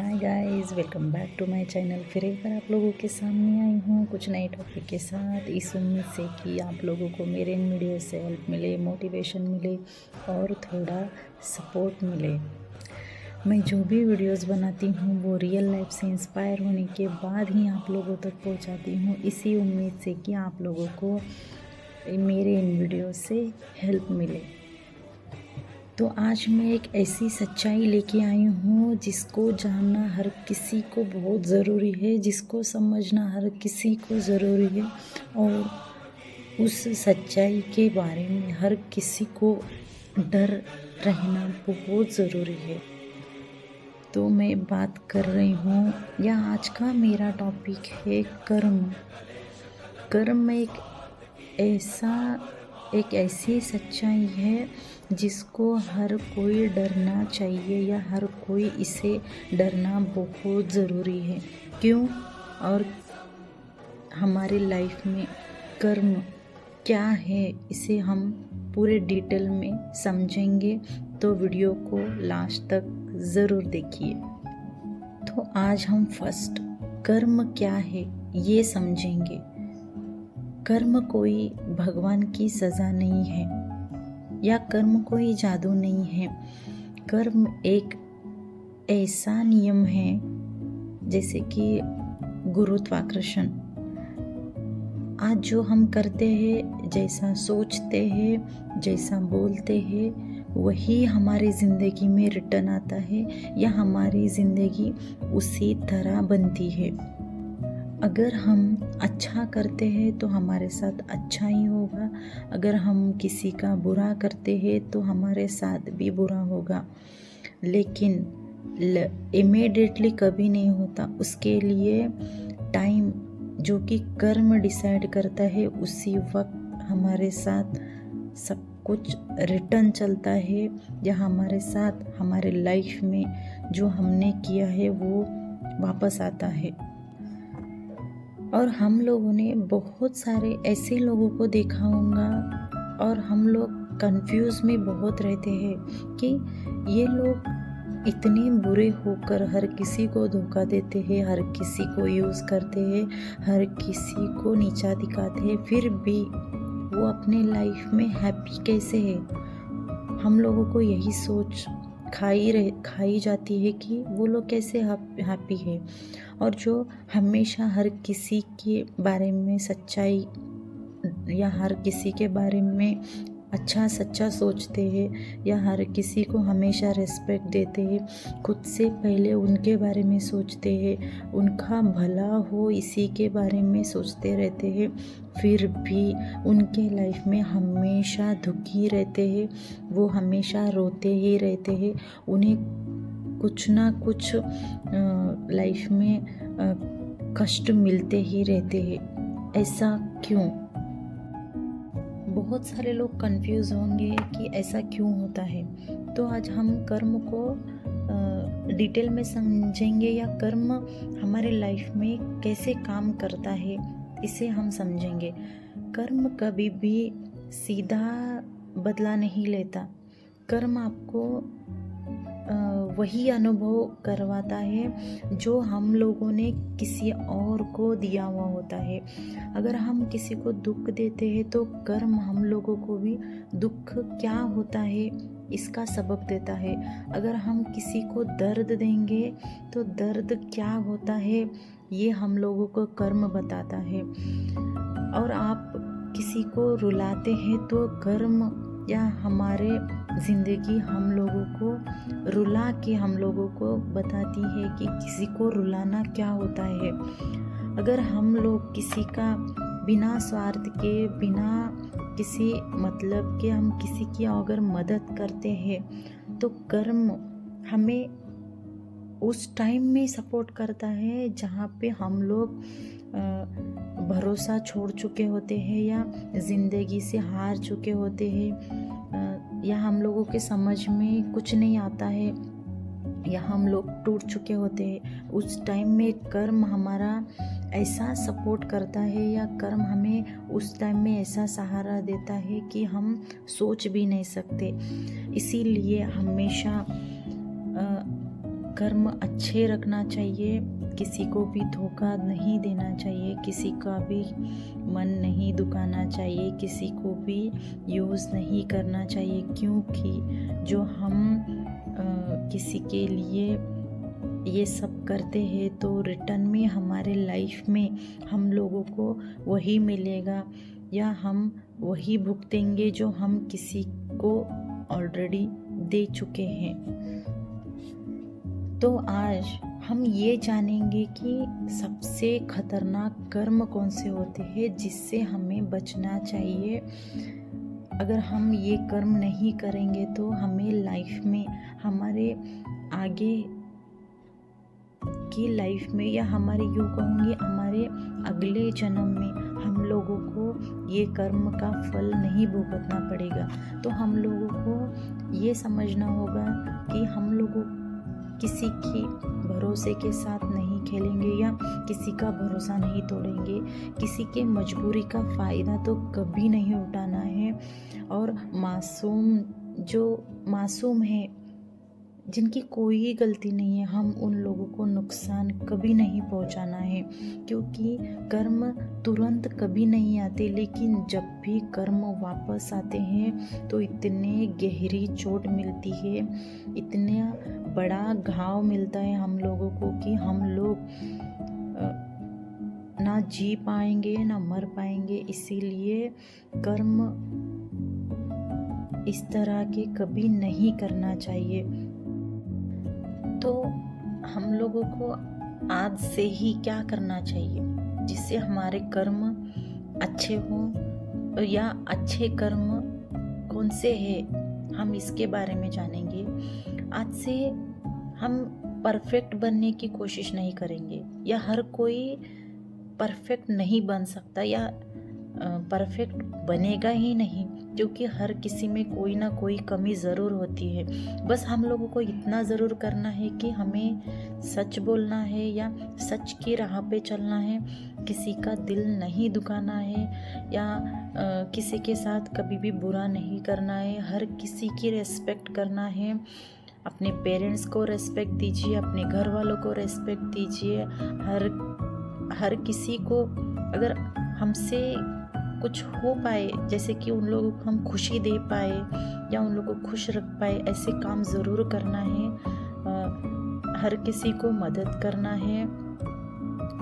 Hi guys, welcome back to my channel. फिर एक बार आप लोगों के सामने आई हूँ कुछ नए टॉपिक के साथ, इस उम्मीद से कि आप लोगों को मेरे इन वीडियो से हेल्प मिले, मोटिवेशन मिले और थोड़ा सपोर्ट मिले। मैं जो भी वीडियोस बनाती हूँ वो रियल लाइफ से इंस्पायर होने के बाद ही आप लोगों तक पहुँचाती हूँ, इसी उम्मीद से कि आप लोगों को मेरे इन वीडियो से हेल्प मिले। तो आज मैं एक ऐसी सच्चाई लेके आई हूँ जिसको जानना हर किसी को बहुत ज़रूरी है, जिसको समझना हर किसी को ज़रूरी है और उस सच्चाई के बारे में हर किसी को डर रहना बहुत ज़रूरी है। तो मैं बात कर रही हूँ, या आज का मेरा टॉपिक है कर्म। कर्म एक ऐसी सच्चाई है जिसको हर कोई डरना चाहिए, या हर कोई इसे डरना बहुत ज़रूरी है। क्यों? और हमारी लाइफ में कर्म क्या है, इसे हम पूरे डिटेल में समझेंगे, तो वीडियो को लास्ट तक ज़रूर देखिए। तो आज हम फर्स्ट कर्म क्या है ये समझेंगे। कर्म कोई भगवान की सज़ा नहीं है, या कर्म कोई जादू नहीं है। कर्म एक ऐसा नियम है जैसे कि गुरुत्वाकर्षण। आज जो हम करते हैं, जैसा सोचते हैं, जैसा बोलते हैं, वही हमारी ज़िंदगी में रिटर्न आता है, या हमारी ज़िंदगी उसी तरह बनती है। अगर हम अच्छा करते हैं तो हमारे साथ अच्छा ही होगा, अगर हम किसी का बुरा करते हैं तो हमारे साथ भी बुरा होगा। लेकिन इमीडिएटली कभी नहीं होता, उसके लिए टाइम जो कि कर्म डिसाइड करता है, उसी वक्त हमारे साथ सब कुछ रिटर्न चलता है, या हमारे साथ हमारे लाइफ में जो हमने किया है वो वापस आता है। और हम लोगों ने बहुत सारे ऐसे लोगों को देखा होगा, और हम लोग कंफ्यूज में बहुत रहते हैं कि ये लोग इतने बुरे होकर हर किसी को धोखा देते हैं, हर किसी को यूज़ करते हैं, हर किसी को नीचा दिखाते हैं, फिर भी वो अपने लाइफ में हैप्पी कैसे है। हम लोगों को यही सोच खाई जाती है कि वो लोग कैसे हैप्पी है। और जो हमेशा हर किसी के बारे में सच्चाई, या हर किसी के बारे में अच्छा सच्चा सोचते हैं, या हर किसी को हमेशा रिस्पेक्ट देते हैं, खुद से पहले उनके बारे में सोचते हैं, उनका भला हो इसी के बारे में सोचते रहते हैं, फिर भी उनके लाइफ में हमेशा दुखी रहते हैं, वो हमेशा रोते ही रहते हैं, उन्हें कुछ ना कुछ लाइफ में कष्ट मिलते ही रहते हैं। ऐसा क्यों? बहुत सारे लोग कंफ्यूज होंगे कि ऐसा क्यों होता है। तो आज हम कर्म को डिटेल में समझेंगे, या कर्म हमारे लाइफ में कैसे काम करता है इसे हम समझेंगे। कर्म कभी भी सीधा बदला नहीं लेता। कर्म आपको वही अनुभव करवाता है जो हम लोगों ने किसी और को दिया हुआ होता है। अगर हम किसी को दुख देते हैं तो कर्म हम लोगों को भी दुख क्या होता है इसका सबक देता है। अगर हम किसी को दर्द देंगे तो दर्द क्या होता है ये हम लोगों को कर्म बताता है। और आप किसी को रुलाते हैं तो कर्म या हमारे ज़िंदगी हम लोगों को रुला के हम लोगों को बताती है कि किसी को रुलाना क्या होता है। अगर हम लोग किसी का बिना स्वार्थ के, बिना किसी मतलब के हम किसी की अगर मदद करते हैं तो कर्म हमें उस टाइम में सपोर्ट करता है जहाँ पे हम लोग भरोसा छोड़ चुके होते हैं, या ज़िंदगी से हार चुके होते हैं, या हम लोगों के समझ में कुछ नहीं आता है, या हम लोग टूट चुके होते हैं। उस टाइम में कर्म हमारा ऐसा सपोर्ट करता है, या कर्म हमें उस टाइम में ऐसा सहारा देता है कि हम सोच भी नहीं सकते। इसीलिए हमेशा कर्म अच्छे रखना चाहिए, किसी को भी धोखा नहीं देना चाहिए, किसी का भी मन नहीं दुखाना चाहिए, किसी को भी यूज़ नहीं करना चाहिए, क्योंकि जो हम किसी के लिए ये सब करते हैं तो रिटर्न में हमारे लाइफ में हम लोगों को वही मिलेगा या हम वही भुगतेंगे जो हम किसी को ऑलरेडी दे चुके हैं। तो आज हम ये जानेंगे कि सबसे खतरनाक कर्म कौन से होते हैं जिससे हमें बचना चाहिए। अगर हम ये कर्म नहीं करेंगे तो हमें लाइफ में, हमारे आगे की लाइफ में, या हमारे यूँ कहूँगी हमारे अगले जन्म में हम लोगों को ये कर्म का फल नहीं भुगतना पड़ेगा। तो हम लोगों को ये समझना होगा कि हम लोगों किसी की भरोसे के साथ नहीं खेलेंगे या किसी का भरोसा नहीं तोड़ेंगे, किसी के मजबूरी का फ़ायदा तो कभी नहीं उठाना है। और जो मासूम है, जिनकी कोई गलती नहीं है, हम उन लोगों को नुकसान कभी नहीं पहुंचाना है, क्योंकि कर्म तुरंत कभी नहीं आते, लेकिन जब भी कर्म वापस आते हैं तो इतने गहरी चोट मिलती है, इतना बड़ा घाव मिलता है हम लोगों को कि हम लोग ना जी पाएंगे ना मर पाएंगे। इसीलिए कर्म इस तरह के कभी नहीं करना चाहिए। तो हम लोगों को आज से ही क्या करना चाहिए जिससे हमारे कर्म अच्छे हों, या अच्छे कर्म कौन से हैं हम इसके बारे में जानेंगे। आज से हम परफेक्ट बनने की कोशिश नहीं करेंगे, या हर कोई परफेक्ट नहीं बन सकता या परफेक्ट बनेगा ही नहीं, क्योंकि हर किसी में कोई ना कोई कमी ज़रूर होती है। बस हम लोगों को इतना ज़रूर करना है कि हमें सच बोलना है या सच की राह पे चलना है, किसी का दिल नहीं दुखाना है, या किसी के साथ कभी भी बुरा नहीं करना है, हर किसी की रेस्पेक्ट करना है। अपने पेरेंट्स को रेस्पेक्ट दीजिए, अपने घर वालों को रेस्पेक्ट दीजिए। हर किसी को अगर हमसे कुछ हो पाए, जैसे कि उन लोगों को हम खुशी दे पाए या उन लोगों को खुश रख पाए, ऐसे काम ज़रूर करना है। हर किसी को मदद करना है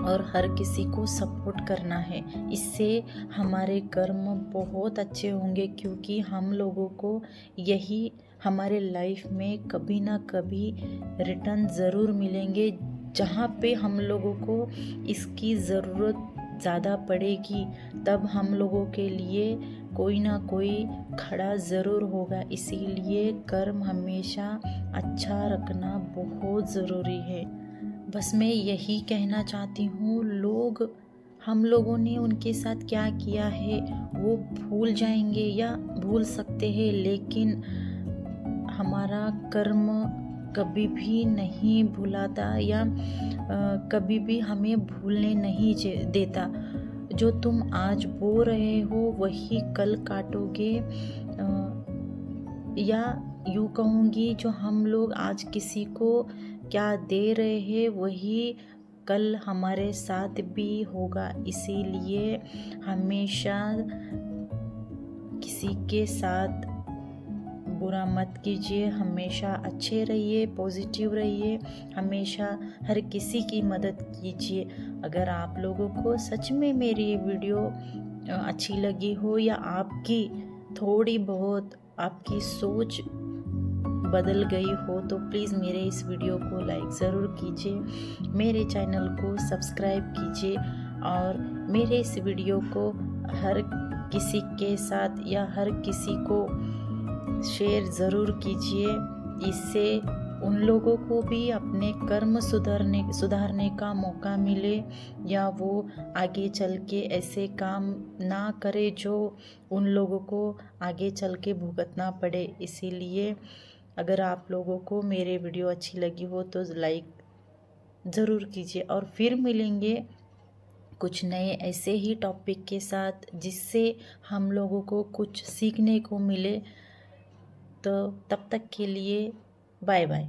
और हर किसी को सपोर्ट करना है। इससे हमारे कर्म बहुत अच्छे होंगे, क्योंकि हम लोगों को यही हमारे लाइफ में कभी ना कभी रिटर्न ज़रूर मिलेंगे। जहाँ पे हम लोगों को इसकी ज़रूरत ज़्यादा पड़ेगी, तब हम लोगों के लिए कोई ना कोई खड़ा ज़रूर होगा। इसीलिए कर्म हमेशा अच्छा रखना बहुत ज़रूरी है। बस मैं यही कहना चाहती हूँ, हम लोगों ने उनके साथ क्या किया है वो भूल जाएंगे या भूल सकते हैं, लेकिन हमारा कर्म कभी भी नहीं भुलाता या कभी भी हमें भूलने नहीं देता। जो तुम आज बो रहे हो वही कल काटोगे, या यूँ कहूँगी जो हम लोग आज किसी को क्या दे रहे हैं वही कल हमारे साथ भी होगा। इसीलिए हमेशा किसी के साथ बुरा मत कीजिए, हमेशा अच्छे रहिए, पॉजिटिव रहिए, हमेशा हर किसी की मदद कीजिए। अगर आप लोगों को सच में मेरी ये वीडियो अच्छी लगी हो, या आपकी थोड़ी बहुत आपकी सोच बदल गई हो, तो प्लीज़ मेरे इस वीडियो को लाइक ज़रूर कीजिए, मेरे चैनल को सब्सक्राइब कीजिए और मेरे इस वीडियो को हर किसी के साथ या हर किसी को शेयर ज़रूर कीजिए। इससे उन लोगों को भी अपने कर्म सुधारने का मौका मिले, या वो आगे चल के ऐसे काम ना करे जो उन लोगों को आगे चल के भुगतना पड़े। इसीलिए अगर आप लोगों को मेरे वीडियो अच्छी लगी हो तो लाइक ज़रूर कीजिए, और फिर मिलेंगे कुछ नए ऐसे ही टॉपिक के साथ जिससे हम लोगों को कुछ सीखने को मिले। तो तब तक के लिए बाय बाय।